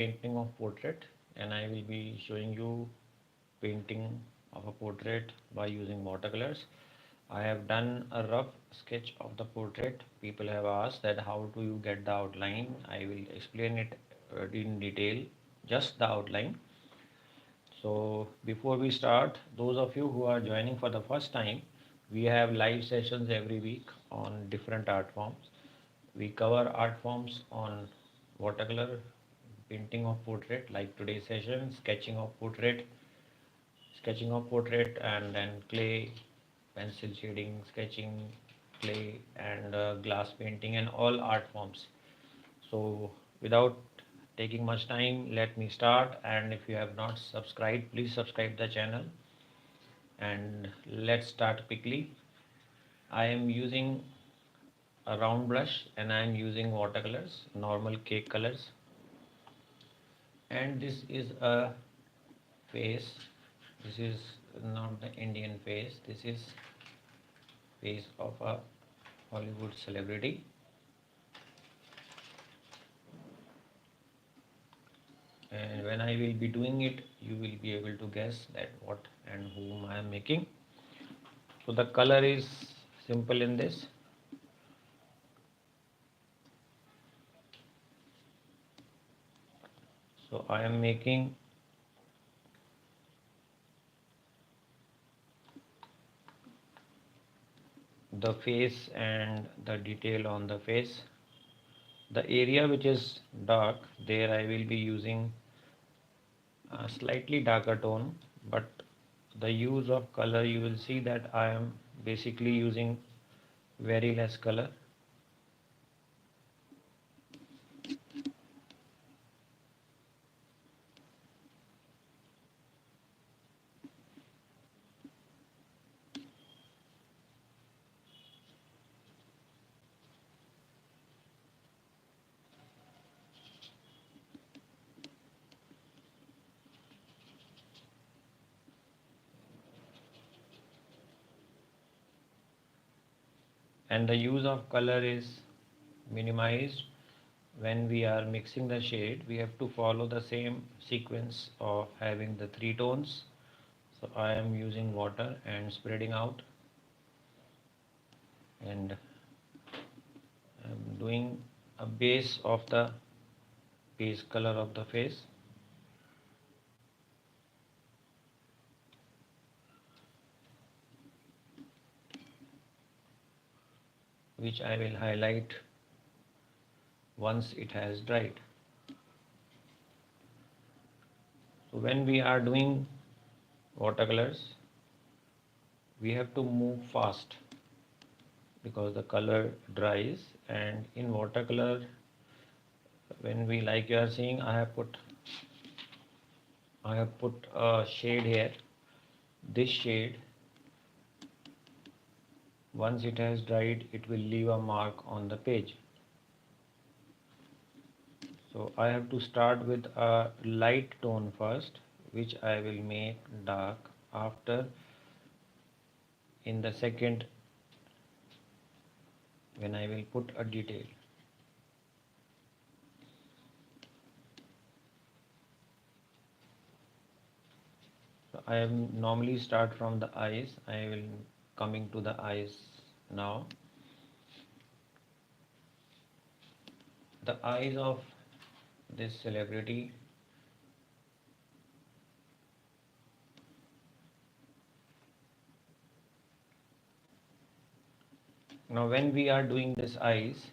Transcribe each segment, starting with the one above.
Painting of portrait, and I will be showing you painting of a portrait by using watercolors. I have done a rough sketch of the portrait. People have asked that how do you get the outline. I will explain it in detail, just the outline. So before we start, those of you who are joining for the first time, we have live sessions every week on different art forms. We cover art forms on watercolor, painting of portrait, like today's session, sketching of portrait, and then clay, pencil shading, sketching, clay, and glass painting, and all art forms. So without taking much time, let me start. And if you have not subscribed, please subscribe the channel. And let's start quickly. I am using a round brush and I am using watercolors, normal cake colors. And this is a face. This is not the Indian face. This is face of a Hollywood celebrity. And when I will be doing it, you will be able to guess that what and whom I am making. So the color is simple in this. So I am making the face and the detail on the face. The area which is dark, there I will be using a slightly darker tone, but the use of color, you will see that I am basically using very less color. And the use of color is minimized. When we are mixing the shade, we have to follow the same sequence of having the three tones. So I am using water and spreading out, and I'm doing a base of the base color of the face. Which I will highlight once it has dried. So when we are doing watercolors, we have to move fast because the color dries. And in watercolor, when we, like you are seeing, I have put a shade here. This shade, once it has dried, it will leave a mark on the page. So I have to start with a light tone first, which I will make dark after, in the second, when I will put a detail. So I am normally start from the eyes. I will coming to the eyes now. The eyes of this celebrity, now when we are doing this eyes,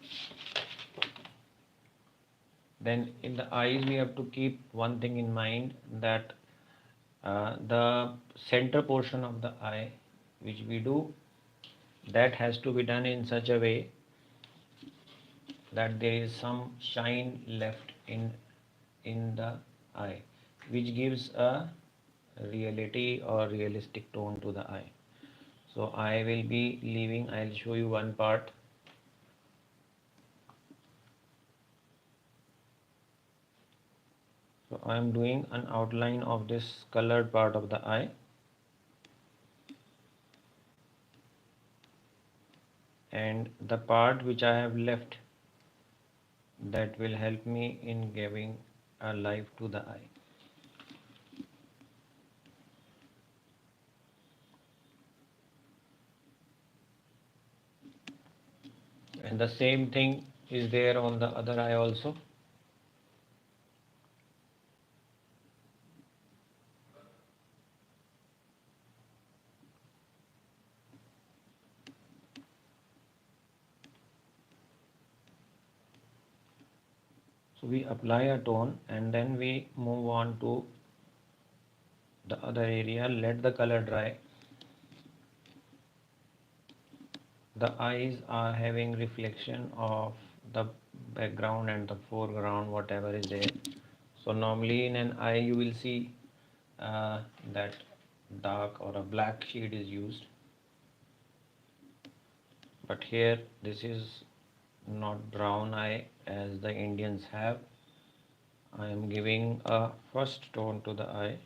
then in the eyes we have to keep one thing in mind, that the center portion of the eye which we do, that has to be done in such a way that there is some shine left in the eye, which gives a reality or realistic tone to the eye. So I will be leaving, I'll show you one part. So I am doing an outline of this colored part of the eye. And the part which I have left, that will help me in giving life to the eye. And the same thing is there on the other eye also. So we apply a tone and then we move on to the other area, let the color dry. The eyes are having reflection of the background and the foreground, whatever is there. So normally in an eye you will see that dark or a black shade is used, but here this is not brown eye as the Indians have. I am giving a first tone to the eye.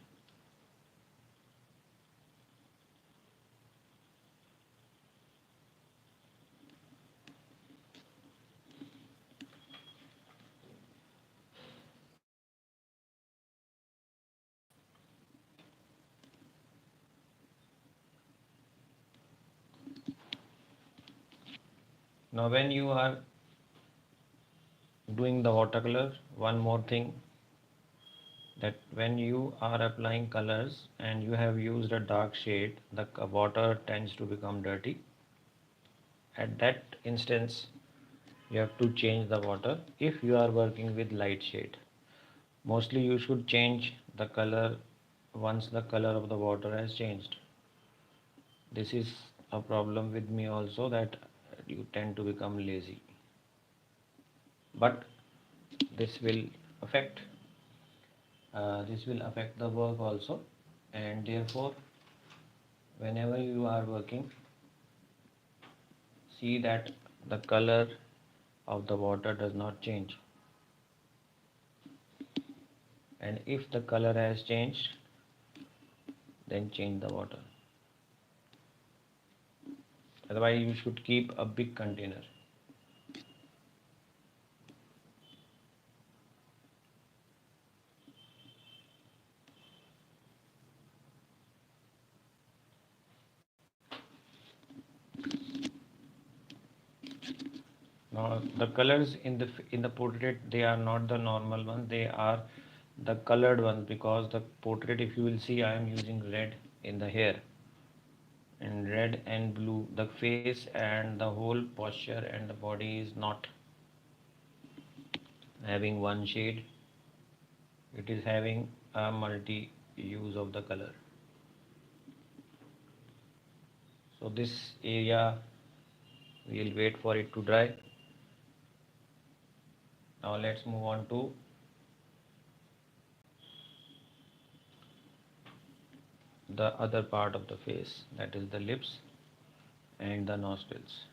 Now when you are doing the watercolor, one more thing, that when you are applying colors and you have used a dark shade, the water tends to become dirty. At that instance, you have to change the water if you are working with light shade. Mostly you should change the color once the color of the water has changed. This is a problem with me also, that you tend to become lazy. But this will affect the work also, and therefore whenever you are working, see that the color of the water does not change, and if the color has changed, then change the water. Otherwise you should keep a big container. Now the colors in the portrait, they are not the normal ones, they are the colored ones, because the portrait, if you will see, I am using red in the hair, and red and blue, the face and the whole posture and the body is not having one shade, it is having a multi use of the color. So this area, we will wait for it to dry. Now let's move on to the other part of the face, that is the lips and the nostrils.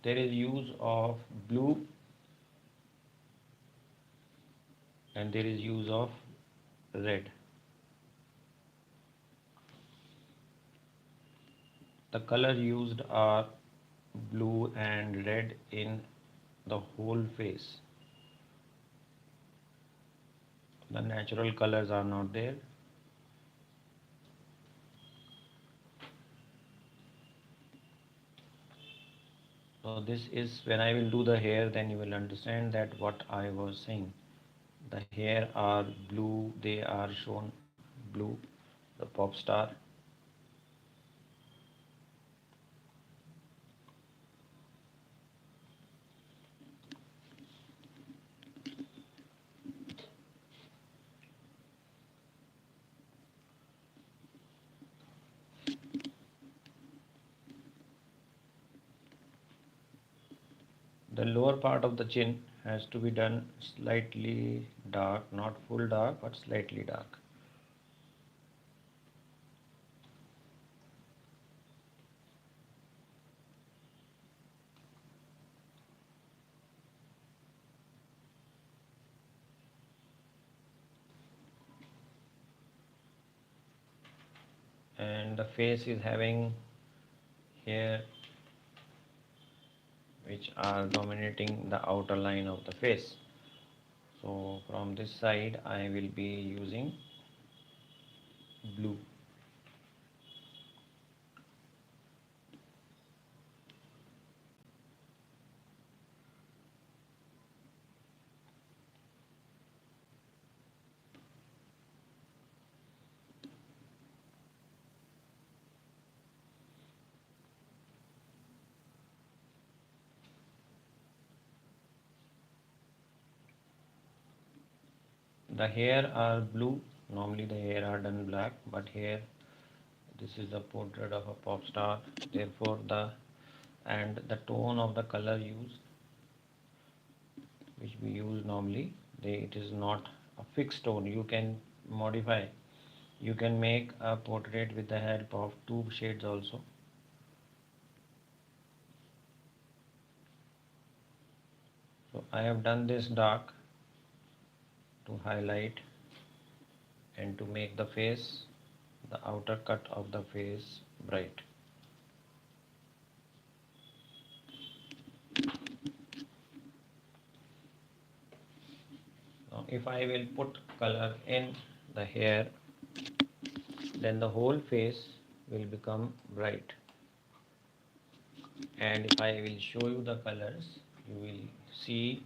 There is use of blue and there is use of red. The color used are blue and red in the whole face. The natural colors are not there. So this is, when I will do the hair, then you will understand that what I was saying. The hair are blue, they are shown blue, the pop star. The lower part of the chin has to be done slightly dark, not full dark, but slightly dark. And the face is having hair which are dominating the outer line of the face. So from this side I will be using blue. The hair are blue. Normally the hair are done black, but here this is a portrait of a pop star. Therefore the tone of the color used, which we use normally, it is not a fixed tone. You can modify. You can make a portrait with the help of two shades also. So I have done this dark to highlight and to make the face, the outer cut of the face bright. Now if I will put color in the hair, then the whole face will become bright. And if I will show you the colors, you will see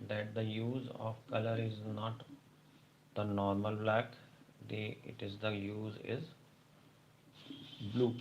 that the use of color is not the normal black. The use is blue.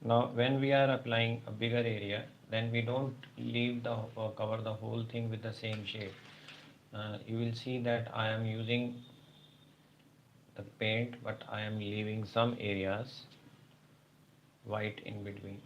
Now when we are applying a bigger area, then we don't leave the cover the whole thing with the same shade. You will see that I am using the paint, but I am leaving some areas white in between.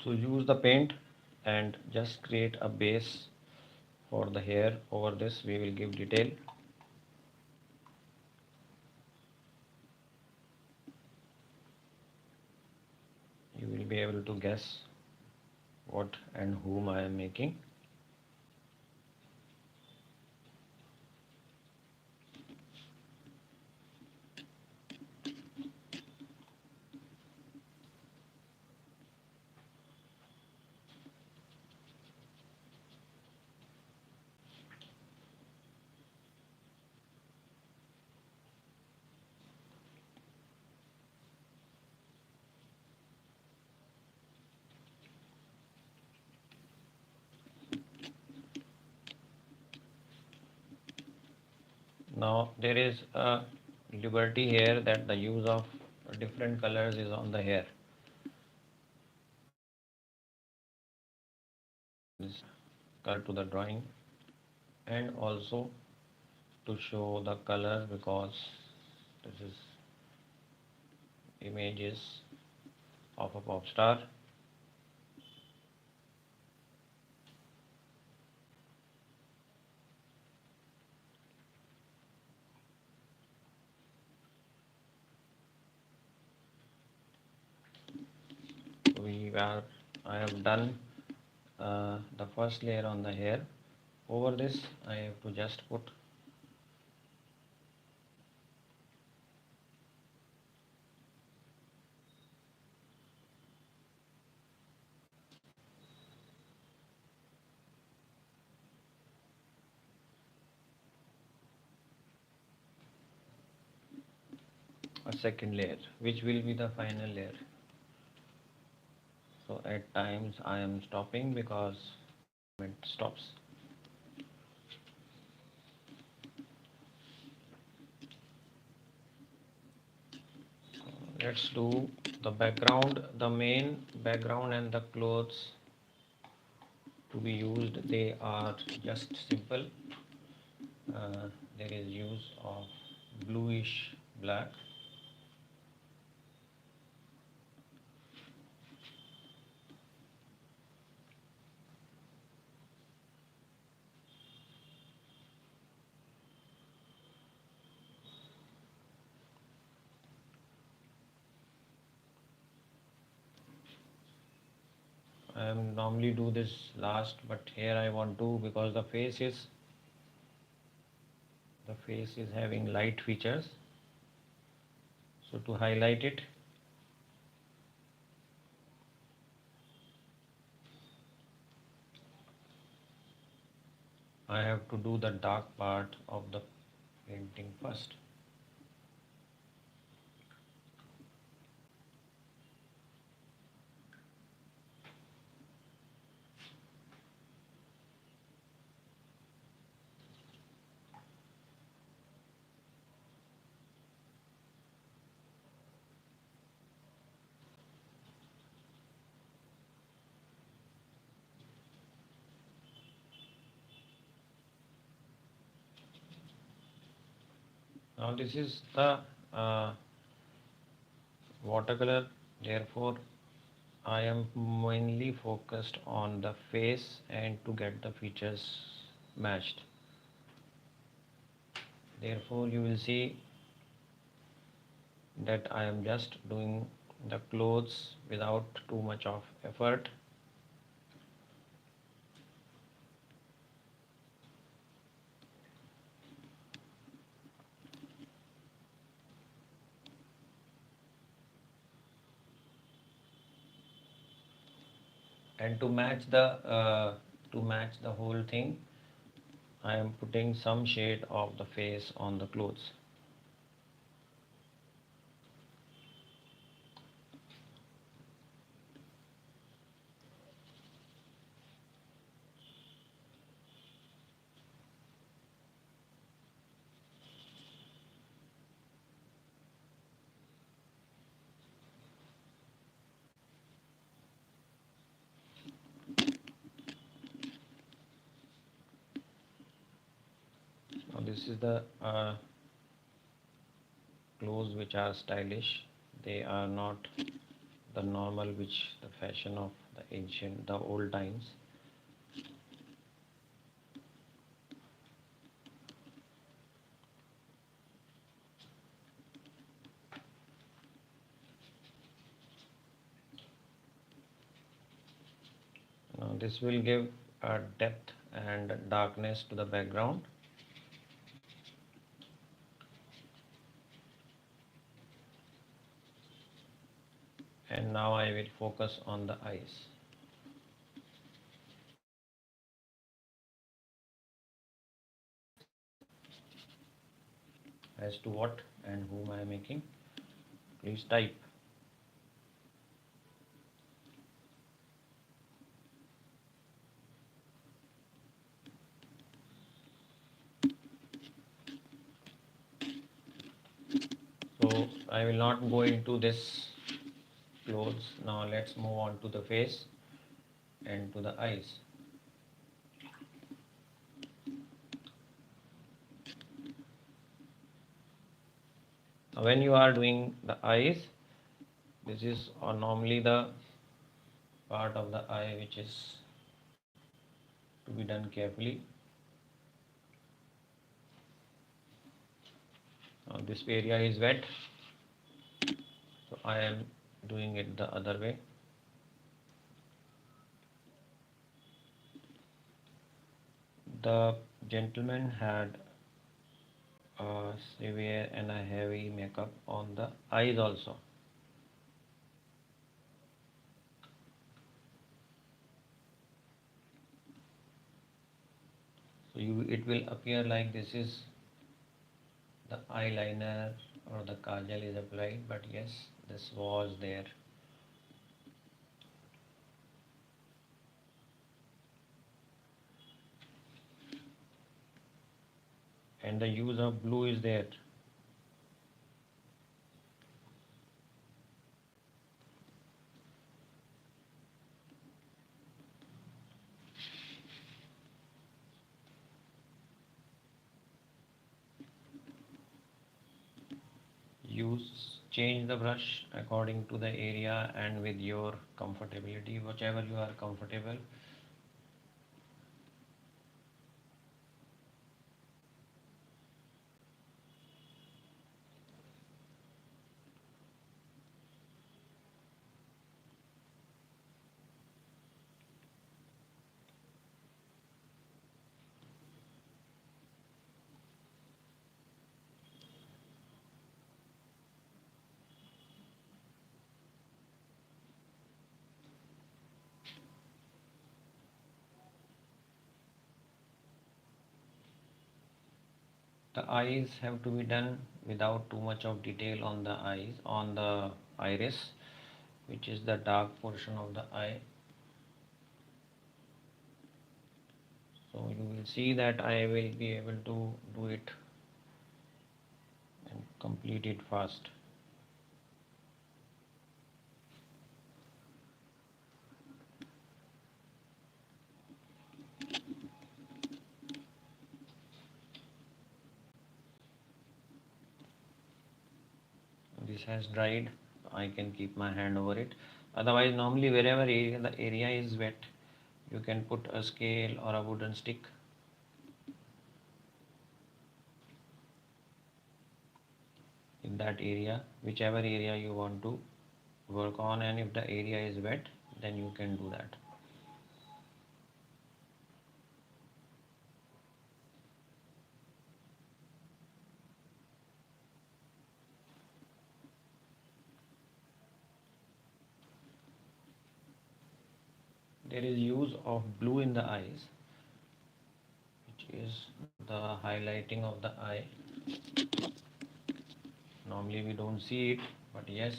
So use the paint and just create a base for the hair. Over this we will give detail. You will be able to guess what and whom I am making. Now there is a liberty here that the use of different colors is on the hair. This color to the drawing, and also to show the color, because this is images of a pop star. I have done the first layer on the hair. Over this I have to just put a second layer, which will be the final layer. So at times I am stopping because it stops. let's do the background. The main background and the clothes to be used, they are just simple. There is use of bluish black. I normally do this last, but here I want to, because the face is having light features, so to highlight it, I have to do the dark part of the painting first. Now this is the watercolor, therefore I am mainly focused on the face and to get the features matched. Therefore you will see that I am just doing the clothes without too much of effort. And to match the whole thing, I am putting some shade of the face on the clothes. Now this is the clothes which are stylish. They are not the normal, which the fashion of the old times. Now this will give a depth and darkness to the background. And now I will focus on the eyes. As to what and whom I am making, please type. So I will not go into this clothes. Now let's move on to the face and to the eyes. Now when you are doing the eyes, this is normally the part of the eye which is to be done carefully. Now this area is wet, so I am doing it the other way. The gentleman had a severe and a heavy makeup on the eyes also. So it will appear like this is the eyeliner or the kajal is applied, but yes, this was there. And the use of blue is there. change the brush according to the area and with your comfortability, whichever you are comfortable. The eyes have to be done without too much of detail on the eyes, on the iris, which is the dark portion of the eye. So you will see that I will be able to do it and complete it fast. This has dried. I can keep my hand over it. Otherwise, normally wherever the area is wet, you can put a scale or a wooden stick in that area, whichever area you want to work on, and if the area is wet, then you can do that. There is use of blue in the eyes, which is the highlighting of the eye. Normally we don't see it, but yes,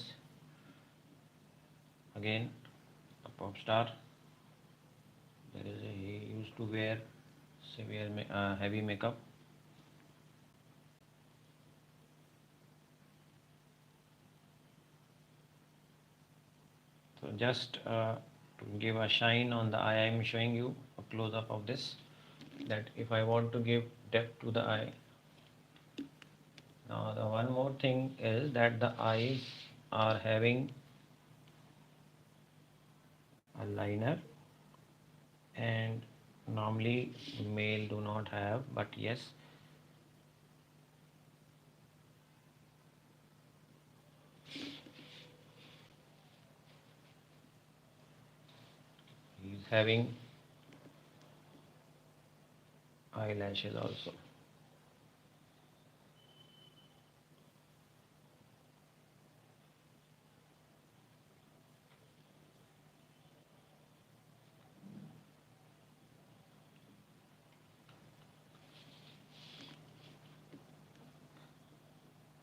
again, a pop star, he used to wear heavy makeup. So just to give a shine on the eye, I am showing you a close-up of this, that if I want to give depth to the eye. Now the one more thing is that the eyes are having a liner, and normally male do not have, but yes, he is having eyelashes also.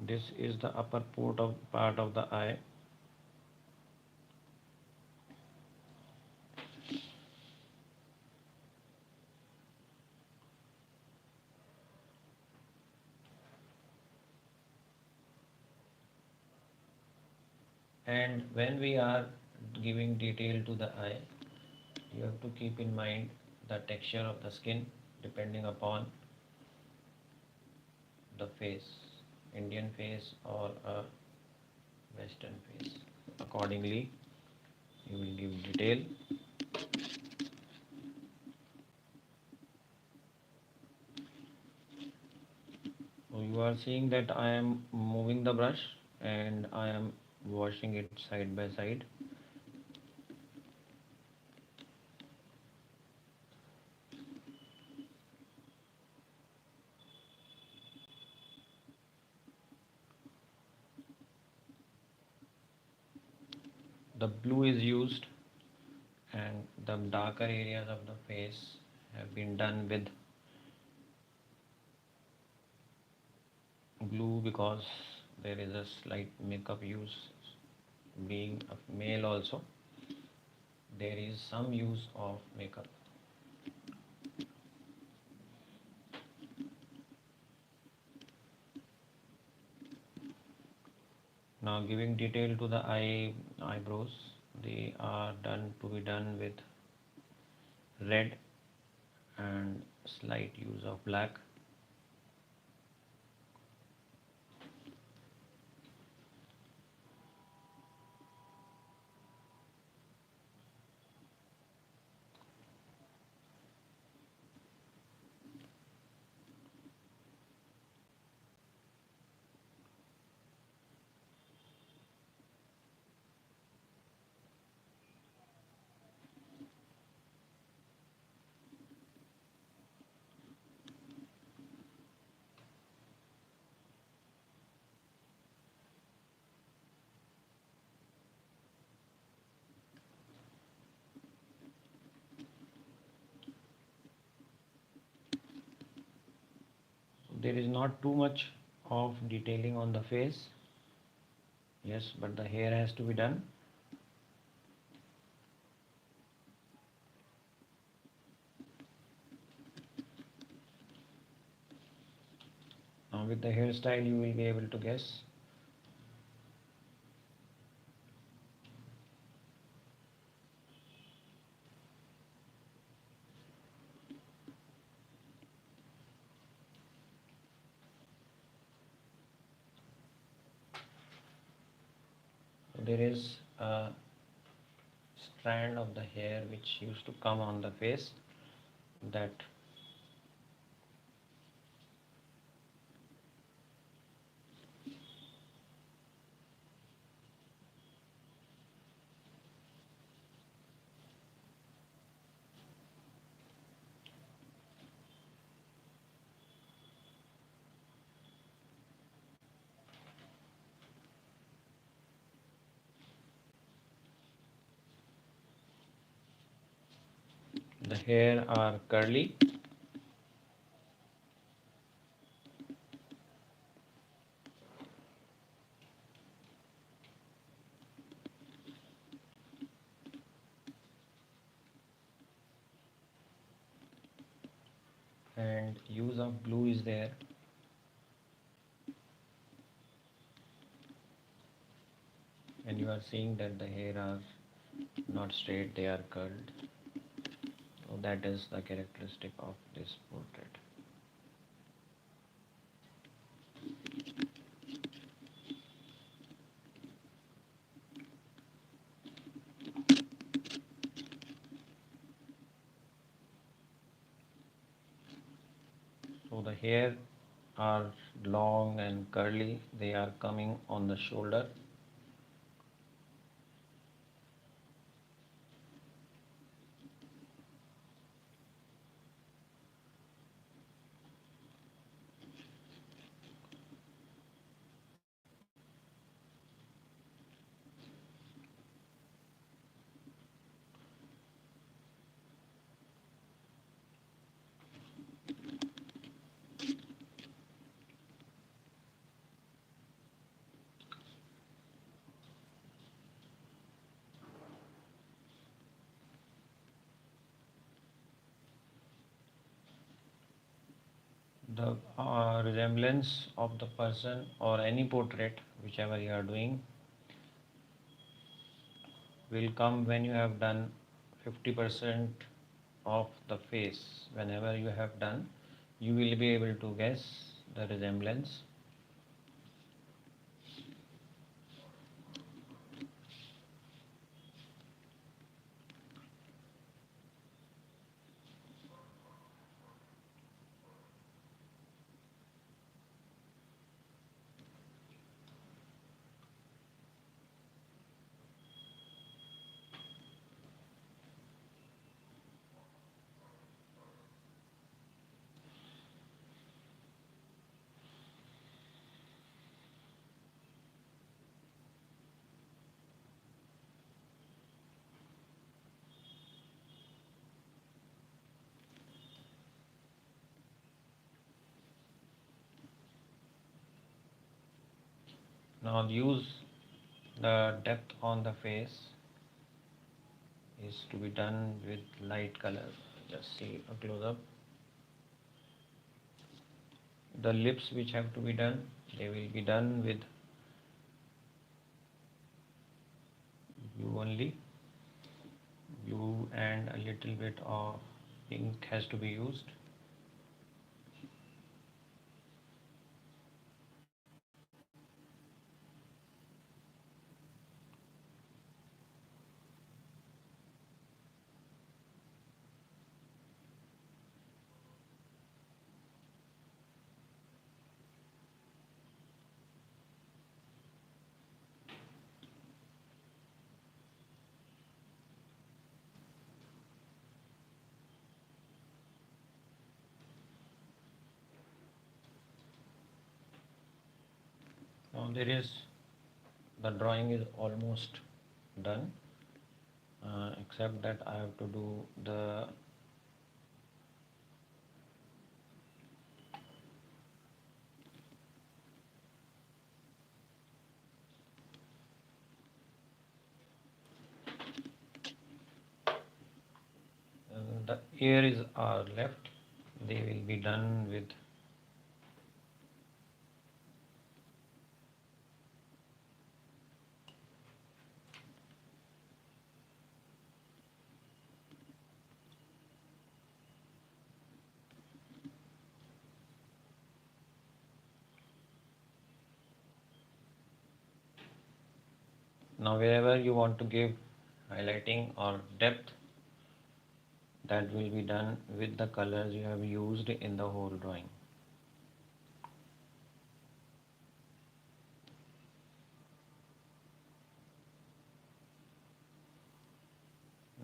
This is the upper part of the eye. And when we are giving detail to the eye, you have to keep in mind the texture of the skin depending upon the face, Indian face or a Western face. Accordingly, you will give detail. So you are seeing that I am moving the brush and I am washing it side by side. The blue is used and the darker areas of the face have been done with blue because there is a slight makeup use. Being a male also, there is some use of makeup. Now giving detail to the eyebrows, they are to be done with red and slight use of black. there is not too much of detailing on the face. Yes, but the hair has to be done. Now with the hairstyle you will be able to guess. There is a strand of the hair which used to come on the face, that the hair are curly. And use of blue is there. And you are seeing that the hair are not straight, they are curled. So that is the characteristic of this portrait. So the hair are long and curly, they are coming on the shoulder. The resemblance of the person or any portrait, whichever you are doing, will come when you have done 50% of the face. Whenever you have done, you will be able to guess the resemblance. Now use the depth on the face is to be done with light color. Just see a close up. The lips which have to be done, they will be done with blue only. Blue and a little bit of pink has to be used. Now the drawing is almost done, except that I have to do the hairs are left, they will be done with now wherever you want to give highlighting or depth, that will be done with the colors you have used in the whole drawing.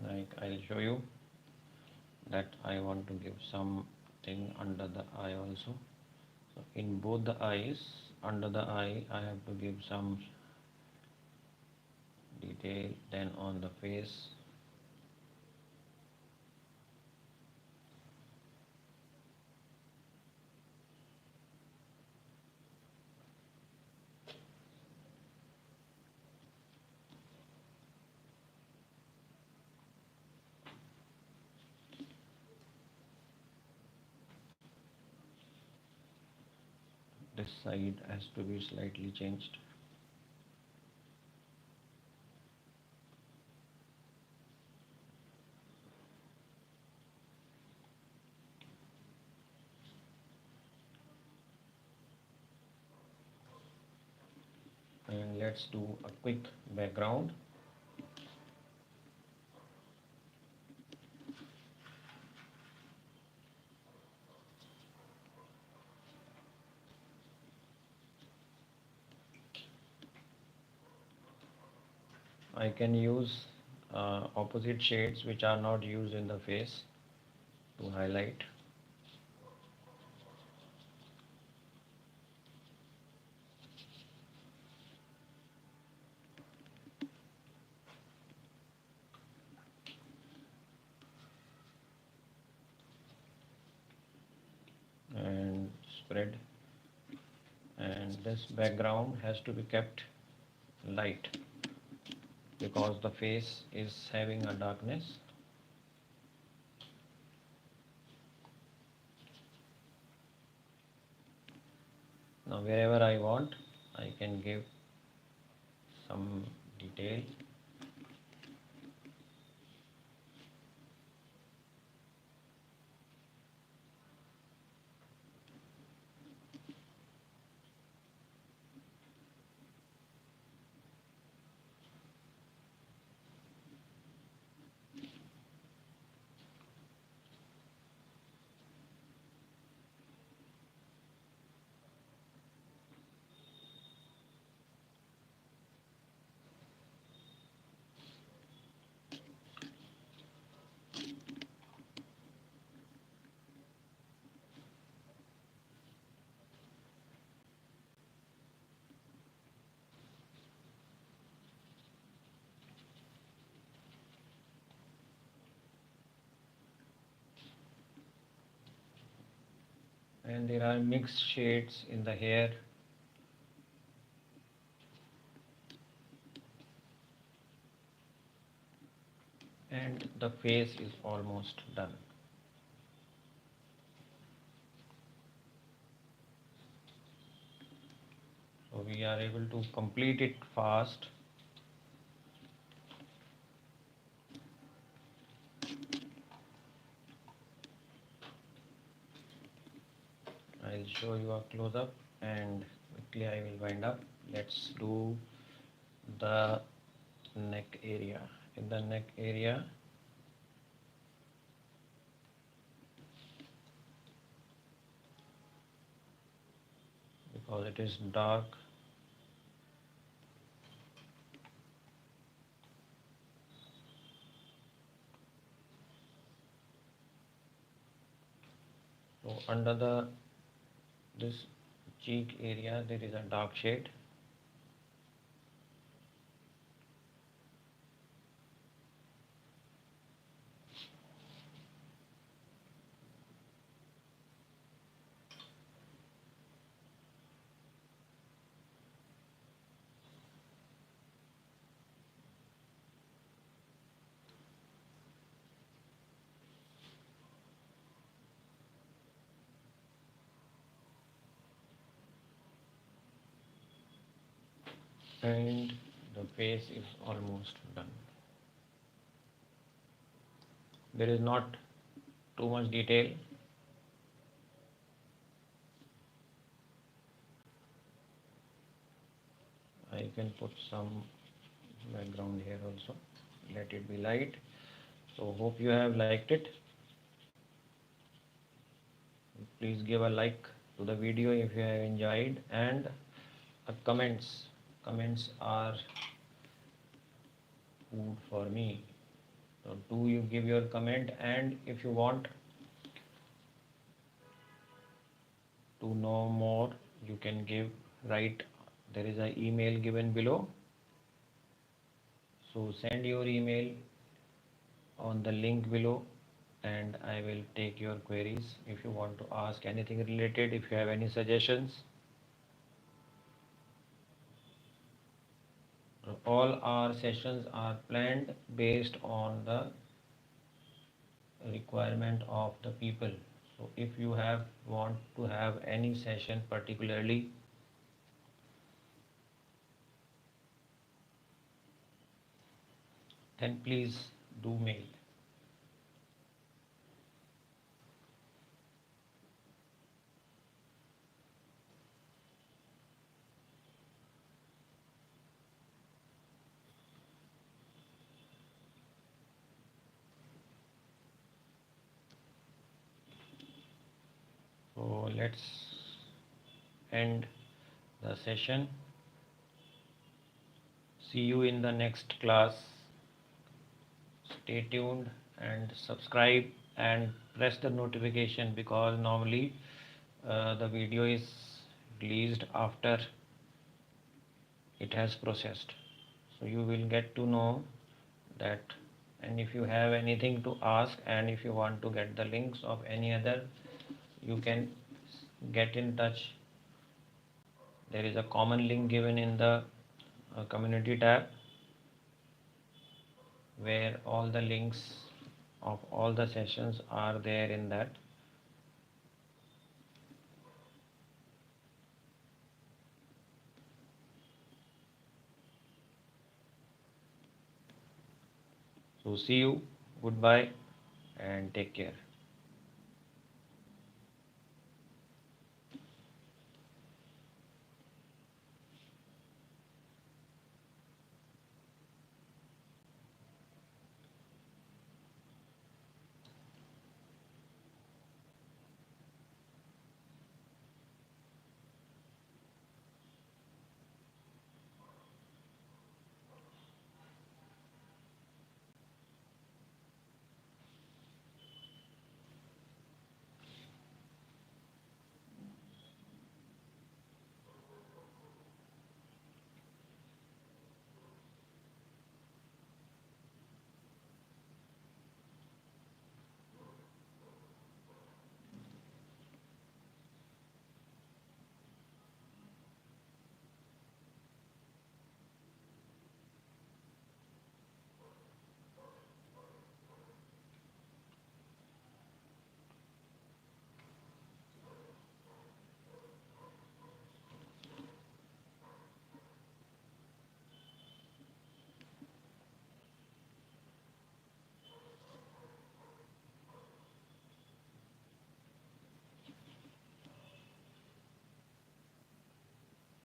Like I'll show you that I want to give something under the eye also. So in both the eyes, under the eye I have to give some detail, then on the face. This side has to be slightly changed. And let's do a quick background. I can use opposite shades which are not used in the face to highlight. And spread, and this background has to be kept light because the face is having a darkness. Now wherever I want, I can give some detail. And there are mixed shades in the hair. And the face is almost done. So we are able to complete it fast. I'll show you a close-up and quickly I will wind up. Let's do the neck area. In the neck area, because it is dark, so under this cheek area there is a dark shade. and the face is almost done. There is not too much detail. I can put some background here also, let it be light. So hope you have liked it. Please give a like to the video if you have enjoyed, and comments are food for me. So do you give your comment, and if you want to know more, you can write, there is an email given below. So send your email on the link below, and I will take your queries. If you want to ask anything related, if you have any suggestions, all our sessions are planned based on the requirement of the people. So if you want to have any session particularly, then please do mail. So let's end the session. See you in the next class. Stay tuned and subscribe and press the notification, because normally the video is released after it has processed. So you will get to know that. And if you have anything to ask, and if you want to get the links of any other, you can get in touch. There is a common link given in the community tab, where all the links of all the sessions are there in that. So see you, goodbye, and take care.